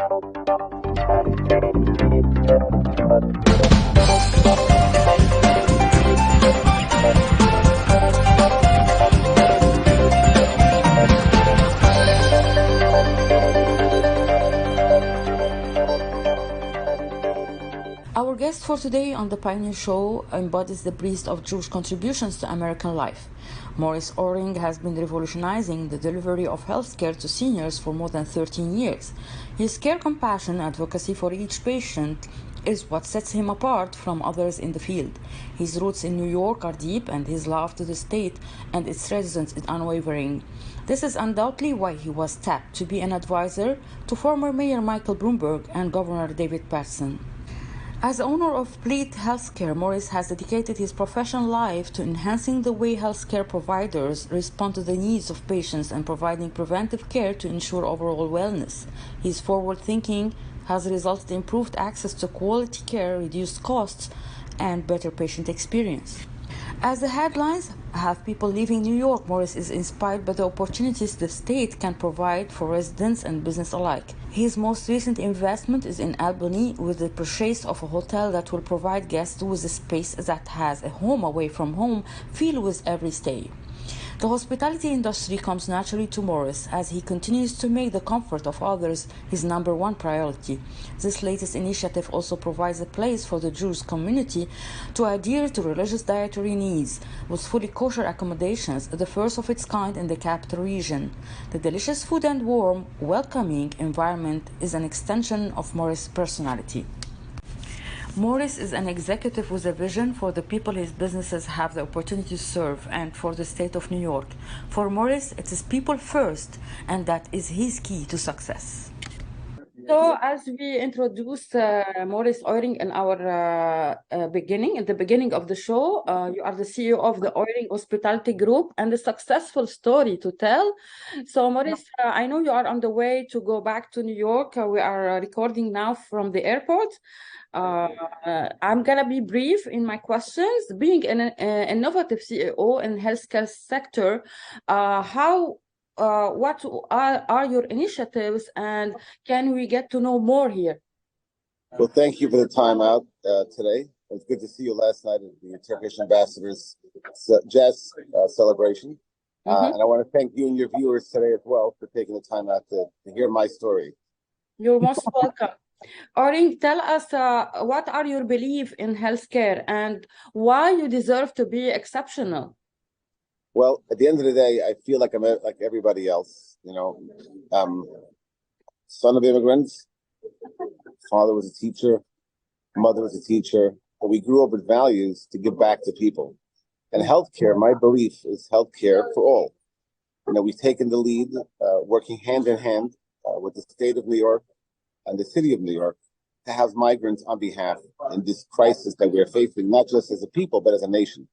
Our guest for today on the Pioneer Show embodies the breadth of Jewish contributions to American life. Morris Oiring has been revolutionizing the delivery of healthcare to seniors for more than 13 years. His care, compassion, advocacy for each patient is what sets him apart from others in the field. His roots in New York are deep, and his love to the state and its residents is unwavering. This is undoubtedly why he was tapped to be an advisor to former Mayor Michael Bloomberg and Governor David Paterson. As owner of Bleed Healthcare, Morris has dedicated his professional life to enhancing the way healthcare providers respond to the needs of patients and providing preventive care to ensure overall wellness. His forward thinking has resulted in improved access to quality care, reduced costs, and better patient experience. As the headlines have people leaving New York, Morris is inspired by the opportunities the state can provide for residents and business alike. His most recent investment is in Albany, with the purchase of a hotel that will provide guests with a space that has a home away from home feel with every stay. The hospitality industry comes naturally to Morris as he continues to make the comfort of others his number one priority. This latest initiative also provides a place for the Jewish community to adhere to religious dietary needs with fully kosher accommodations, the first of its kind in the capital region. The delicious food and warm, welcoming environment is an extension of Morris' personality. Morris is an executive with a vision for the people his businesses have the opportunity to serve and for the state of New York. For Morris, it is people first, and that is his key to success. So, as we introduced Morris Oiring in our in the beginning of the show, you are the CEO of the Oiring Hospitality Group and a successful story to tell. So, Morris, I know you are on the way to go back to New York. We are recording now from the airport. I'm gonna be brief in my questions. Being an innovative CEO in healthcare sector, what are your initiatives, and can we get to know more here? Well, thank you for the time out today. It was good to see you last night at the Turkish ambassador's jazz celebration. And I want to thank you and your viewers today as well for taking the time out to hear my story. You're most welcome. Oiring, tell us what are your beliefs in healthcare and why you deserve to be exceptional? Well, at the end of the day, I feel like I'm like everybody else, son of immigrants. Father was a teacher, mother was a teacher, but we grew up with values to give back to people. And healthcare, my belief is healthcare for all. We've taken the lead, working hand in hand with the state of New York and the city of New York to have migrants on behalf in this crisis that we're facing, not just as a people, but as a nation.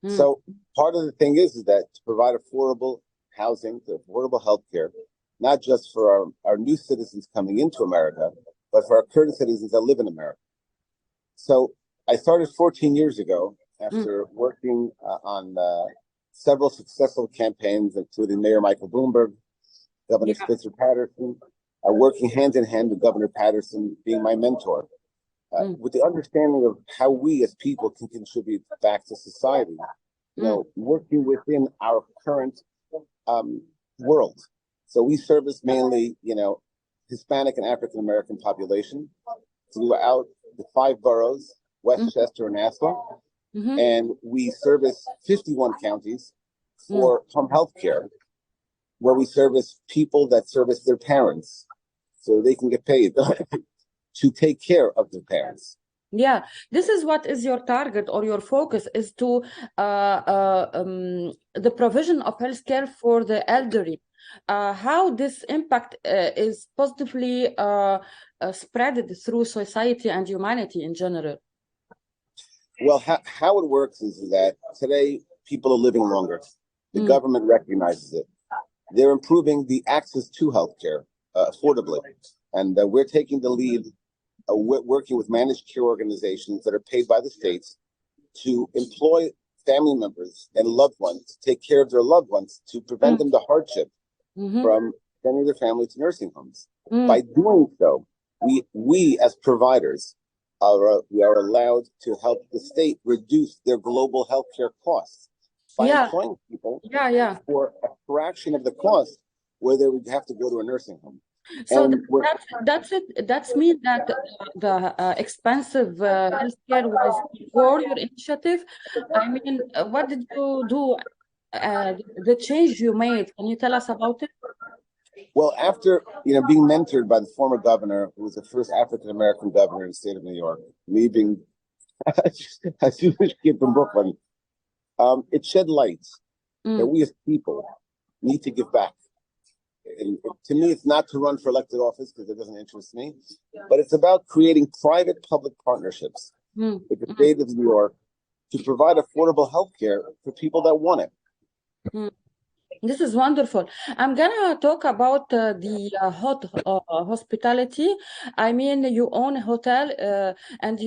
So part of the thing is that to provide affordable housing, affordable healthcare, not just for our new citizens coming into America, but for our current citizens that live in America. So I started 14 years ago after working on several successful campaigns, including Mayor Michael Bloomberg, Governor Spencer Patterson, working hand in hand with Governor Patterson being my mentor, with the understanding of how we as people can contribute back to society, working within our current world. So we service mainly, Hispanic and African American population throughout the 5 boroughs, Westchester and Nassau, and we service 51 counties for home health care, where we service people that service their parents so they can get paid to take care of their parents. Yeah, this is what is your target or your focus is to the provision of healthcare for the elderly. How this impact is positively spread through society and humanity in general? Well, how it works is that today people are living longer. The government recognizes it. They're improving the access to healthcare affordably. And we're taking the lead, working with managed care organizations that are paid by the states to employ family members and loved ones to take care of their loved ones to prevent them the hardship from sending their family to nursing homes. By doing so, we as providers we are allowed to help the state reduce their global healthcare costs by employing people for a fraction of the cost where they would have to go to a nursing home. So that's it. That's mean that the expensive healthcare was before your initiative. I mean, what did you do? The change you made. Can you tell us about it? Well, after being mentored by the former governor, who was the first African American governor in the state of New York, me being a Jewish kid from Brooklyn, it shed light that we as people need to give back. And to me, it's not to run for elected office because it doesn't interest me, but it's about creating private-public partnerships with the state of New York to provide affordable health care for people that want it. This is wonderful. I'm gonna talk about the hospitality. I mean, you own a hotel and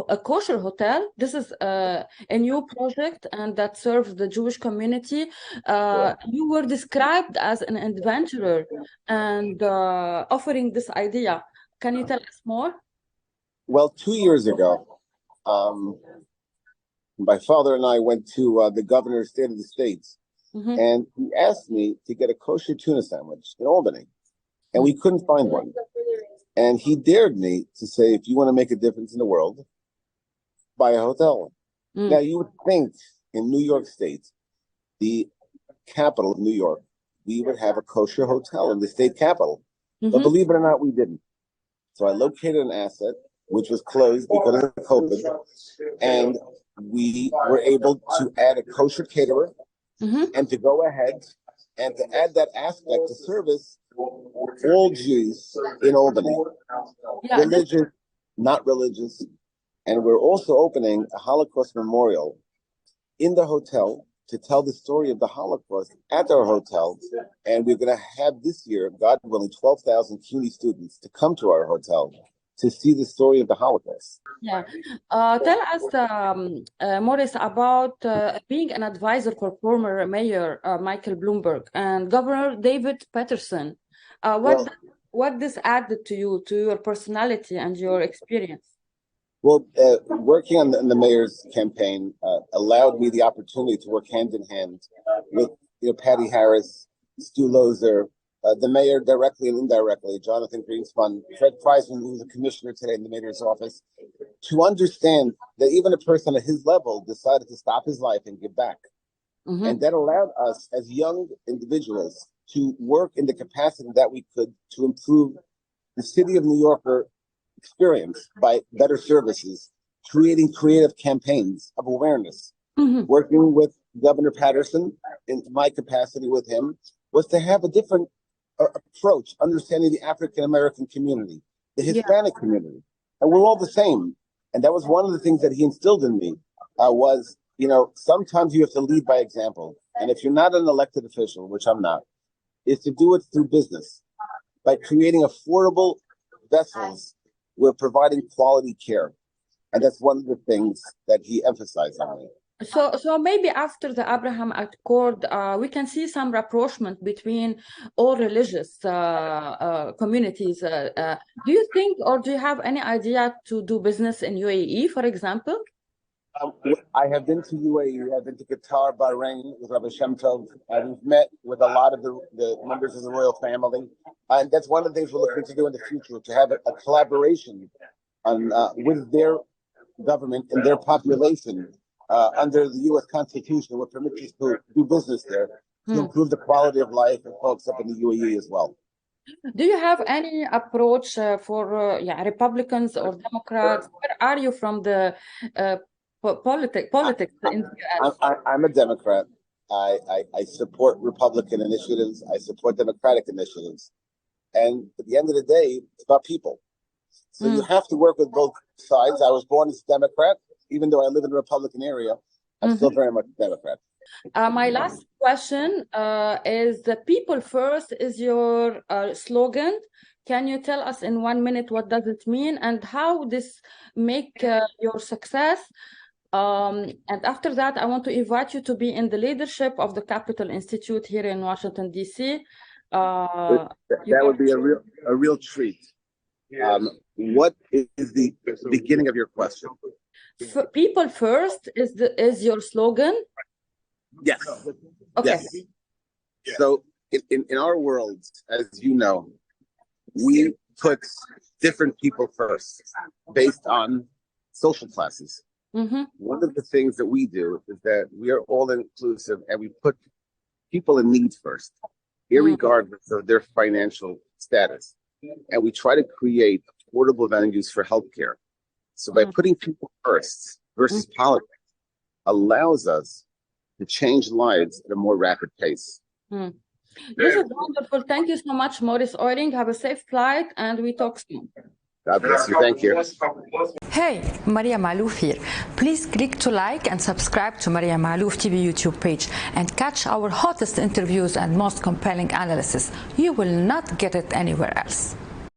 a kosher hotel. This is a new project and that serves the Jewish community. You were described as an adventurer and offering this idea. Can you tell us more? Well, 2 years ago, my father and I went to the governor of the state of the States. And he asked me to get a kosher tuna sandwich in Albany, and we couldn't find one. And he dared me to say, if you want to make a difference in the world, buy a hotel. Now, you would think in New York State, the capital of New York, we would have a kosher hotel in the state capital. But believe it or not, we didn't. So I located an asset, which was closed because of COVID, and we were able to add a kosher caterer and to go ahead and to add that aspect to service all Jews in Albany, religious, not religious. And we're also opening a Holocaust memorial in the hotel to tell the story of the Holocaust at our hotel. And we're going to have this year, God willing, 12,000 CUNY students to come to our hotel to see the story of the Holocaust. Yeah. Tell us, Maurice, about being an advisor for former Mayor Michael Bloomberg and Governor David Patterson. What this added to you, to your personality and your experience? Well, working on the mayor's campaign allowed me the opportunity to work hand in hand with Patty Harris, Stu Lozer, the mayor directly and indirectly, Jonathan Greenspun, Fred Preisman, who's a commissioner today in the mayor's office, to understand that even a person at his level decided to stop his life and give back. And that allowed us as young individuals to work in the capacity that we could to improve the city of New Yorker experience by better services, creating creative campaigns of awareness. Working with Governor Patterson in my capacity with him was to have a different approach, understanding the African American community, the Hispanic community, and we're all the same. And that was one of the things that he instilled in me was, sometimes you have to lead by example. And if you're not an elected official, which I'm not, is to do it through business by creating affordable vessels. We're providing quality care. And that's one of the things that he emphasized on me. So maybe after the Abraham Accord, we can see some rapprochement between all religious communities. Do you think, or do you have any idea to do business in UAE, for example? I have been to UAE. I've been to Qatar, Bahrain with Rabbi Shem Tov. We've met with a lot of the members of the royal family. And that's one of the things we're looking to do in the future, to have a collaboration on, with their government and their population under the U.S. Constitution, what permits us to do business there, to improve the quality of life of folks up in the UAE as well. Do you have any approach for Republicans or Democrats? Where are you from the politics in the US? I'm a Democrat. I support Republican initiatives. I support Democratic initiatives. And at the end of the day, it's about people. So you have to work with both sides. I was born as a Democrat. Even though I live in a Republican area, I'm still very much a Democrat. My last question is the people first is your slogan. Can you tell us in 1 minute what does it mean and how this make your success? And after that, I want to invite you to be in the leadership of the Capital Institute here in Washington, D.C. That would be a real treat. What is the beginning of your question? People first is your slogan? Yes. Okay. Yes. So in our world, as you know, we put different people first based on social classes. Mm-hmm. One of the things that we do is that we are all inclusive and we put people in need first, irregardless of their financial status. And we try to create affordable venues for healthcare. So by putting people first versus politics allows us to change lives at a more rapid pace. This is wonderful. Thank you so much, Maurice Oiring. Have a safe flight, and we talk soon. God bless you. Thank you. Hey, Maria Malouf here. Please click to like and subscribe to Maria Malouf TV YouTube page and catch our hottest interviews and most compelling analysis. You will not get it anywhere else.